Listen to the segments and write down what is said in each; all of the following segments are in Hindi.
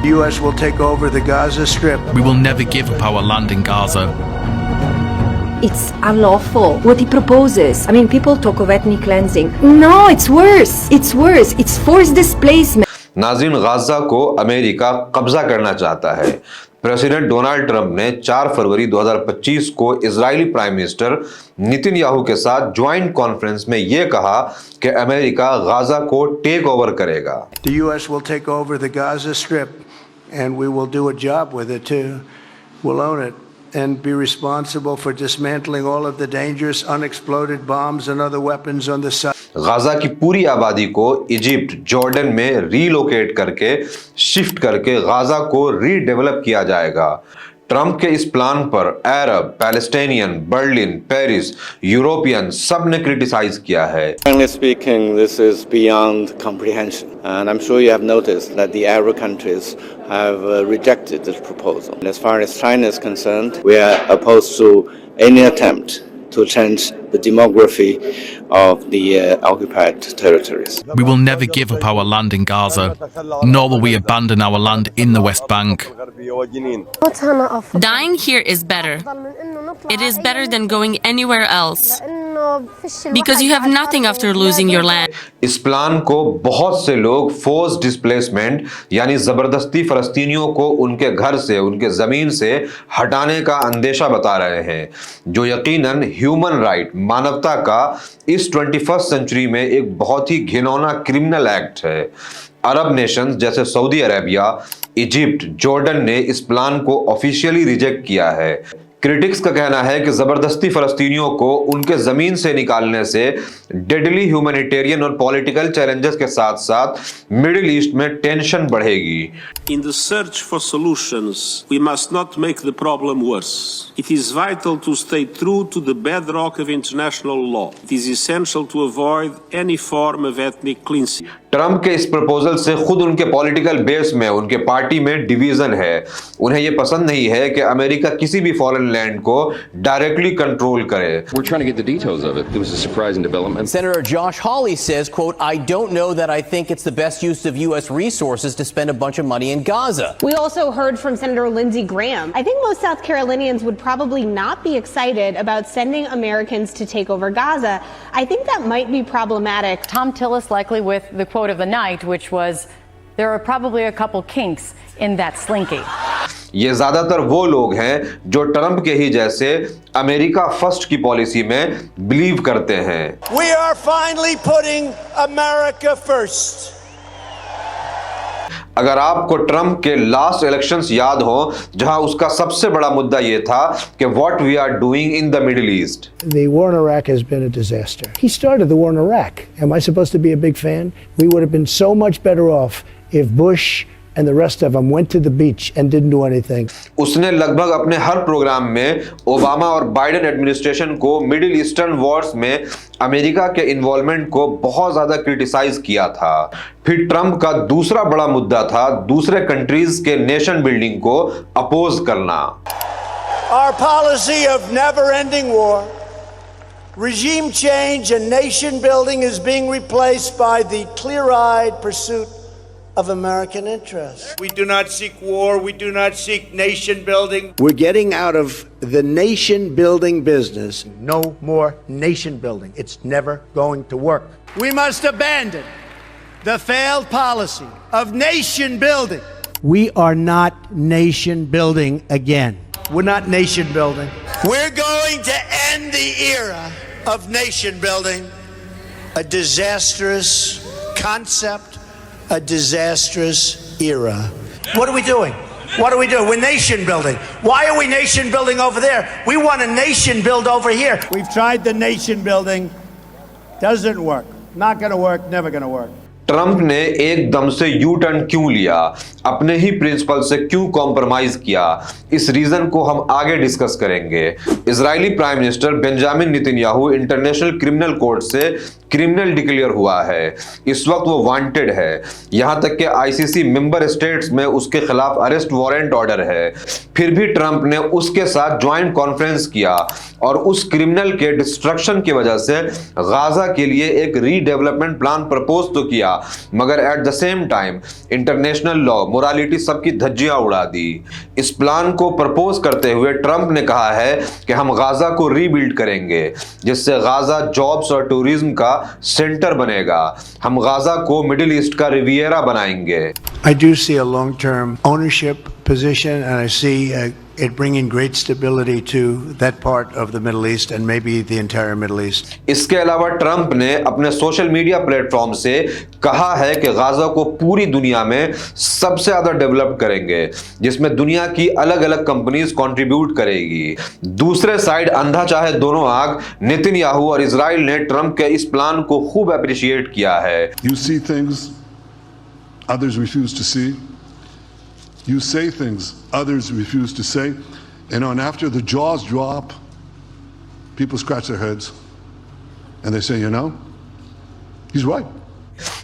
The U.S. will take over the Gaza Strip. We will never give up our land in Gaza. It's unlawful what he proposes. I mean, people talk of ethnic cleansing. No, it's worse. It's worse. It's forced displacement. नाज़रीन, गाजा को अमेरिका कब्जा करना चाहता है। प्रेसिडेंट डोनाल्ड ट्रंप ने 4 फरवरी 2025 को इजरायली प्राइम मिनिस्टर नेतन्याहू के साथ ज्वाइंट कॉन्फ्रेंस में यह कहा कि अमेरिका गाजा को टेक ओवर करेगा। The U.S. will take over the Gaza Strip, and we will do a job with it too. We'll own it and be responsible for dismantling all of the dangerous unexploded bombs and other weapons on the site. Gaza की पूरी आबादी को इजिप्ट, जॉर्डन में रीलोकेट करके शिफ्ट करके गाजा को रीडेवलप किया जाएगा। ट्रंप के इस प्लान पर अरब, पैलेस्टाइनियन, बर्लिन, पेरिस, यूरोपियन सब ने क्रिटिसाइज किया है। Frankly speaking, this is beyond comprehension, and I'm sure you have noticed that the Arab countries have rejected this proposal. And as far as China is concerned, we are opposed to any attempt to change the demography of the occupied territories. We will never give up our land in Gaza, nor will we abandon our land in the West Bank. Dying here is better. It is better than going anywhere else. Because you have nothing after losing your land. इस प्लान को बहुत से लोग फोर्स डिस्प्लेसमेंट यानी जबरदस्ती फलस्तीनियों को उनके घर से, उनके जमीन से हटाने का अंदेशा बता रहे हैं, जो यकीनन ह्यूमन राइट, मानवता का इस 21st सेंचुरी में एक बहुत ही घिनौना क्रिमिनल एक्ट है। अरब नेशंस जैसे सऊदी अरेबिया, इजिप्ट, जॉर्डन ने इस प्लान को ऑफिशियली रिजेक्ट किया है। क्रिटिक्स का कहना है कि जबरदस्ती फलस्तीनियों को उनके जमीन से निकालने से डेडली ह्यूमैनिटेरियन और पॉलिटिकल चैलेंजेस के साथ साथ मिडिल ईस्ट में टेंशन बढ़ेगी। In the search for solutions, we must not make the problem worse. It is vital to stay true to the bedrock of international law. It is essential to avoid any form of ethnic cleansing. Trump के इस प्रपोजल से खुद उनके पॉलिटिकल बेस में, उनके पार्टी में डिवीजन है। उन्हें यह पसंद नहीं है कि अमेरिका किसी भी फॉरेन लैंड को डायरेक्टली कंट्रोल करे। We're trying to get the details of it. It was a surprising development. Senator Josh Hawley says, quote, "I don't know that I think it's the best use of U.S. resources to spend a bunch of money in Gaza." We also heard from Senator Lindsey Graham. I think most South Carolinians would probably not be excited about sending Americans to take over Gaza. I think that might be problematic. Tom Tillis likely with the quote of the night, which was, "There are probably a couple kinks in that slinky." ये ज्यादातर वो लोग हैं जो ट्रंप के ही जैसे अमेरिका फर्स्ट की पॉलिसी में बिलीव करते हैं। We are finally putting America first. अगर आपको ट्रंप के लास्ट इलेक्शंस याद हो, जहां उसका सबसे बड़ा मुद्दा यह था कि what we are doing in the middle east. The war in Iraq has been a disaster. He started the war in Iraq. Am I supposed to be a big fan? We would have been so much better off if Bush and the rest of them went to the beach and didn't do anything. उसने लगभग अपने हर प्रोग्राम में ओबामा और बाइडेन एडमिनिस्ट्रेशन को मिडिल ईस्टर्न वॉर्स में अमेरिका के इन्वॉल्वमेंट को बहुत ज्यादा क्रिटिसाइज किया था। फिर ट्रंप का दूसरा बड़ा मुद्दा था दूसरे कंट्रीज के नेशन बिल्डिंग को अपोज करना। Our policy of never-ending war, regime change and nation building is being replaced by the clear-eyed pursuit of American interests. We do not seek war. We do not seek nation building. We're getting out of the nation building business. No more nation building. It's never going to work. We must abandon the failed policy of nation building. We are not nation building again. We're not nation building. We're going to end the era of nation building, a disastrous concept, a disastrous era. What are we doing? What are we doing? We're nation building. Why are we nation building over there? We want a nation build over here. We've tried the nation building. Doesn't work. Not going to work. Never going to work. Trump ने एकदम से यू टर्न क्यों लिया, अपने ही प्रिंसिपल से क्यों कॉम्प्रोमाइज किया, इस रीजन को हम आगे डिस्कस करेंगे। Israeli prime minister Benjamin Netanyahu international criminal court से क्रिमिनल डिक्लेयर हुआ है। इस वक्त वो वांटेड है, यहां तक कि आईसीसी मेंबर स्टेट्स में उसके खिलाफ अरेस्ट वारंट ऑर्डर है। फिर भी ट्रंप ने उसके साथ ज्वाइंट कॉन्फ्रेंस किया और उस क्रिमिनल के डिस्ट्रक्शन की वजह से गाजा के लिए एक रीडेवलपमेंट प्लान प्रपोज तो किया, मगर at the same time international law, morality सबकी धज्जियां उड़ा दी। इस प्लान को प्रपोज करते हुए ट्रंप ने कहा है कि हम गाजा को रीबिल्ड करेंगे, जिससे गाजा जॉब्स और टूरिज्म का सेंटर बनेगा। हम गाजा को मिडिल ईस्ट का रिवियरा बनाएंगे। I do see a long-term ownership position, and I see it bringing great stability to that part of the Middle East and maybe the entire Middle East. इसके अलावा ट्रंप ने अपने सोशल मीडिया प्लेटफॉर्म से कहा है कि गाजा को पूरी दुनिया में सबसे ज्यादा डेवलप करेंगे, जिसमें दुनिया की अलग अलग कंपनीज कंट्रीब्यूट करेगी। दूसरे साइड अंधा चाहे दोनों आग, नेतन्याहू और इजराइल ने ट्रंप के इस प्लान को खूब अप्रिशिएट किया है। You see things others refuse to see. You say things others refuse to say. And after the jaws drop, people scratch their heads and they say, you know, he's right.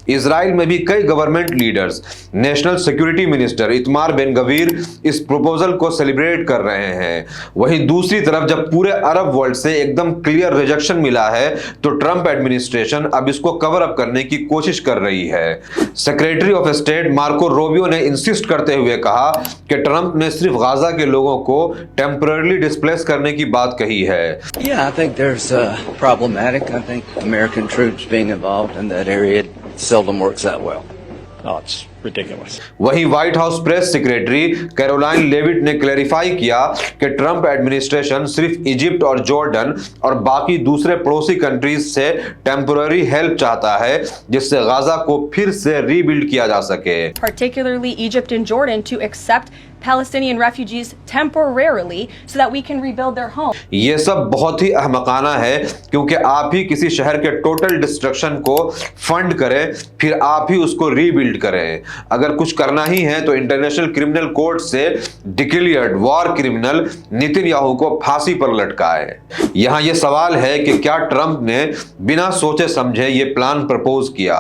Israel में भी कई government leaders, national security minister Itamar Ben Gvir इस प्रपोजल को सेलिब्रेट कर रहे हैं। वहीं दूसरी तरफ जब पूरे अरब वर्ल्ड से एकदम क्लियर रिजेक्शन मिला है, तो ट्रंप एडमिनिस्ट्रेशन अब इसको कवर अप करने की कोशिश कर रही है। Secretary of state Marco Rubio ने इंसिस्ट करते हुए कहा कि ट्रंप ने सिर्फ गाजा के लोगों को टेम्पररीली डिस्प्लेस करने की बात कही है। Yeah, I think there's problematic. I think American troops being involved in that area seldom works that well. Oh, it's ridiculous. वहीं White House press secretary Caroline Leavitt ने क्लैरिफाई किया कि ट्रंप एडमिनिस्ट्रेशन सिर्फ इजिप्ट और जॉर्डन और बाकी दूसरे पड़ोसी कंट्रीज से टेम्पररी हेल्प चाहता है, जिससे गाजा को फिर से रीबिल्ड किया जा सके। Particularly Egypt and Jordan to accept Palestinian refugees temporarily so that we can rebuild their home. ये सब बहुत ही अहमकाना है, क्योंकि आप ही किसी शहर के टोटल डिस्ट्रक्शन को फंड करें, फिर आप ही उसको रीबिल्ड करें। अगर कुछ करना ही है तो इंटरनेशनल क्रिमिनल कोर्ट से डिक्लेयर्ड वॉर क्रिमिनल नेतन्याहू को फांसी पर लटकाए। यहां यह सवाल है कि क्या ट्रंप ने बिना सोचे समझे ये प्लान प्रपोज किया?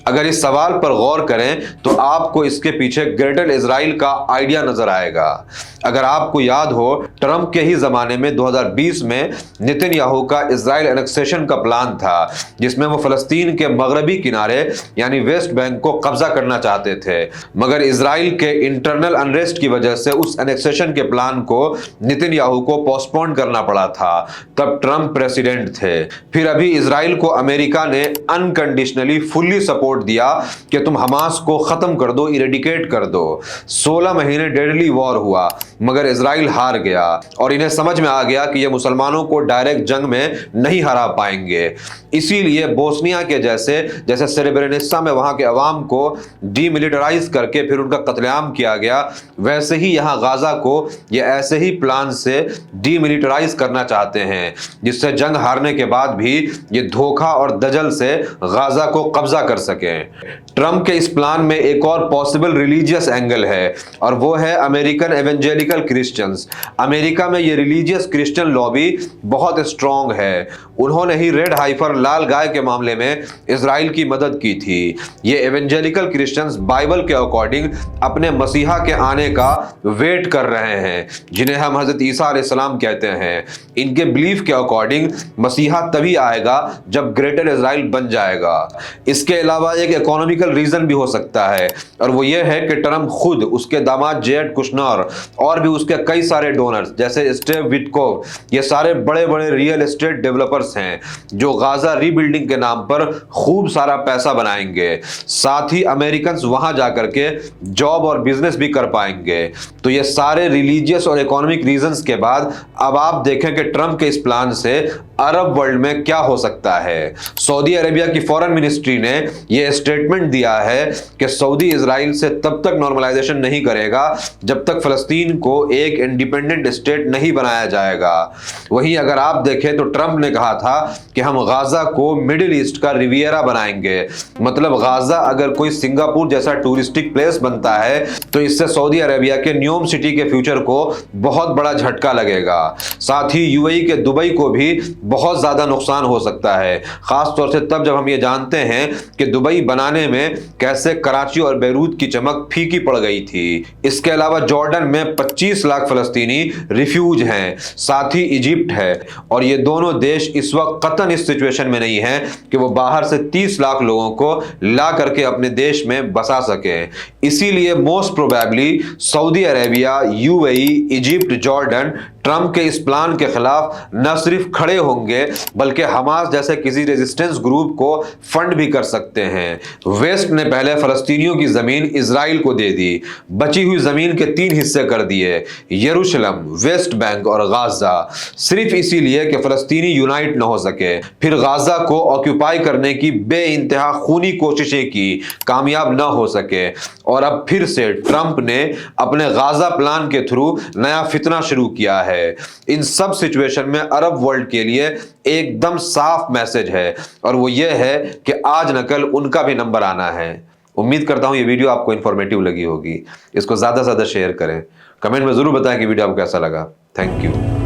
अगर इस सवाल पर गौर करें तो आपको इसके पीछे ग्रेटर इजराइल का आइडिया नजर आएगा। अगर आपको याद हो, ट्रंप के ही जमाने में 2020 में नेतन्याहू का इजराइल एनेक्सेशन का प्लान था, जिसमें वो फलस्तीन के मगरबी किनारे यानी वेस्ट बैंक को कब्जा करना चाहते थे, मगर इजराइल के इंटरनल अनरेस्ट की वजह से उस एनेक्सेशन के प्लान को नेतन्याहू को पोस्टपोन करना पड़ा था। तब ट्रंप प्रेसिडेंट थे। फिर अभी इजराइल को अमेरिका ने अनकंडीशनली फुल्ली सपोर्ट दिया कि तुम हमास को खत्म कर दो, इरेडिकेट कर दो। 16 महीने डेडली वॉर हुआ, मगर इजराइल हार गया और इन्हें समझ में आ गया कि ये मुसलमानों को डायरेक्ट जंग में नहीं हरा पाएंगे। इसीलिए बोस्निया के जैसे सेरेब्रेनिसा में वहां के अवाम को डीमिलिटराइज करके फिर उनका कत्लेआम किया गया, वैसे ही यहां गाजा को ये ऐसे ही प्लान से डीमिलिटराइज करना चाहते हैं, जिससे जंग हारने के बाद भी ये धोखा और दजल से गाजा को कब्जा कर सके। ट्रंप के इस प्लान में एक और पॉसिबल रिलीजियस एंगल है, और वो है अमेरिकन एवेंजेलिकल क्रिश्चियंस। अमेरिका में ये रिलीजियस क्रिश्चियन लॉबी बहुत स्ट्रांग है। उन्होंने ही रेड हाइफर लाल गाय के मामले में इजराइल की मदद की थी। ये एवेंजेलिकल क्रिश्चियंस बाइबल के अकॉर्डिंग अपने मसीहा के आने का वेट कर रहे हैं, जिन्हें हम हजरत ईसा अलैहिस्सलाम कहते हैं। इनके बिलीफ के अकॉर्डिंग मसीहा तभी आएगा जब ग्रेटर इजराइल बन जाएगा। इसके अलावा एक इकोनॉमिकल रीजन भी हो सकता है, और वो ये है कि ट्रंप खुद, उसके दामाद जेरेड कुशनर और भी उसके कई सारे डोनर्स जैसे स्टीव विटकोव, ये सारे बड़े बड़े रियल एस्टेट डेवलपर्स हैं जो गाजा रीबिल्डिंग के नाम पर खूब सारा पैसा बनाएंगे। साथ ही अमेरिकन वहां जाकर के जॉब और बिजनेस भी कर पाएंगे। तो ये सारे रिलीजियस और इकोनॉमिक रीजंस के बाद अब आप देखें कि ट्रंप के इस प्लान से अरब वर्ल्ड में क्या हो सकता है। सऊदी अरेबिया की फॉरेन मिनिस्ट्री ने यह स्टेटमेंट दिया है कि सऊदी इजराइल से तब तक नॉर्मलाइजेशन नहीं करेगा जब तक फलस्तीन को एक इंडिपेंडेंट स्टेट नहीं बनाया जाएगा। वहीं अगर आप देखें तो ट्रंप ने कहा था कि हम गाजा को मिडिल ईस्ट का रिवियरा बनाएंगे। मतलब गाजा अगर कोई सिंगापुर जैसा टूरिस्टिक प्लेस बनता है तो इससे सऊदी अरेबिया के न्यूम सिटी के फ्यूचर को बहुत बड़ा झटका लगेगा। साथ ही यूएई के दुबई को भी बहुत ज़्यादा नुकसान हो सकता है, ख़ास तौर से तब जब हम ये जानते हैं कि दुबई बनाने में कैसे कराची और बैरूत की चमक फीकी पड़ गई थी। इसके अलावा जॉर्डन में 25 लाख फ़लस्तीनी रिफ्यूज हैं, साथ ही इजिप्ट है, और ये दोनों देश इस वक्त कतन इस सिचुएशन में नहीं है कि वो बाहर से 30 लाख लोगों को ला करके अपने देश में बसा सके। इसीलिए most probably Saudi Arabia, UAE, Egypt, Jordan Trump के इस प्लान के खिलाफ न सिर्फ खड़े होंगे बल्कि हमास जैसे किसी रेजिस्टेंस ग्रुप को फंड भी कर सकते हैं। वेस्ट ने पहले फलस्तीनियों की जमीन इजराइल को दे दी, बची हुई जमीन के 3 हिस्से कर दिए, यरूशलेम, वेस्ट बैंक और गाजा, सिर्फ इसीलिए कि फलस्तीनी यूनाइट न हो सके। फिर गाजा को ऑक्यूपाई करने की बेइंतहा खूनी कोशिशें की, कामयाब न हो सके, और अब फिर से ट्रंप ने अपने गाजा प्लान के थ्रू नया फितना शुरू किया है। इन सब सिचुएशन में अरब वर्ल्ड के लिए एकदम साफ मैसेज है, और वो ये है कि आज न कल उनका भी नंबर आना है। उम्मीद करता हूं ये वीडियो आपको इंफॉर्मेटिव लगी होगी। इसको ज्यादा से ज्यादा शेयर करें, कमेंट में जरूर बताएं कि वीडियो आपको कैसा लगा। Thank you.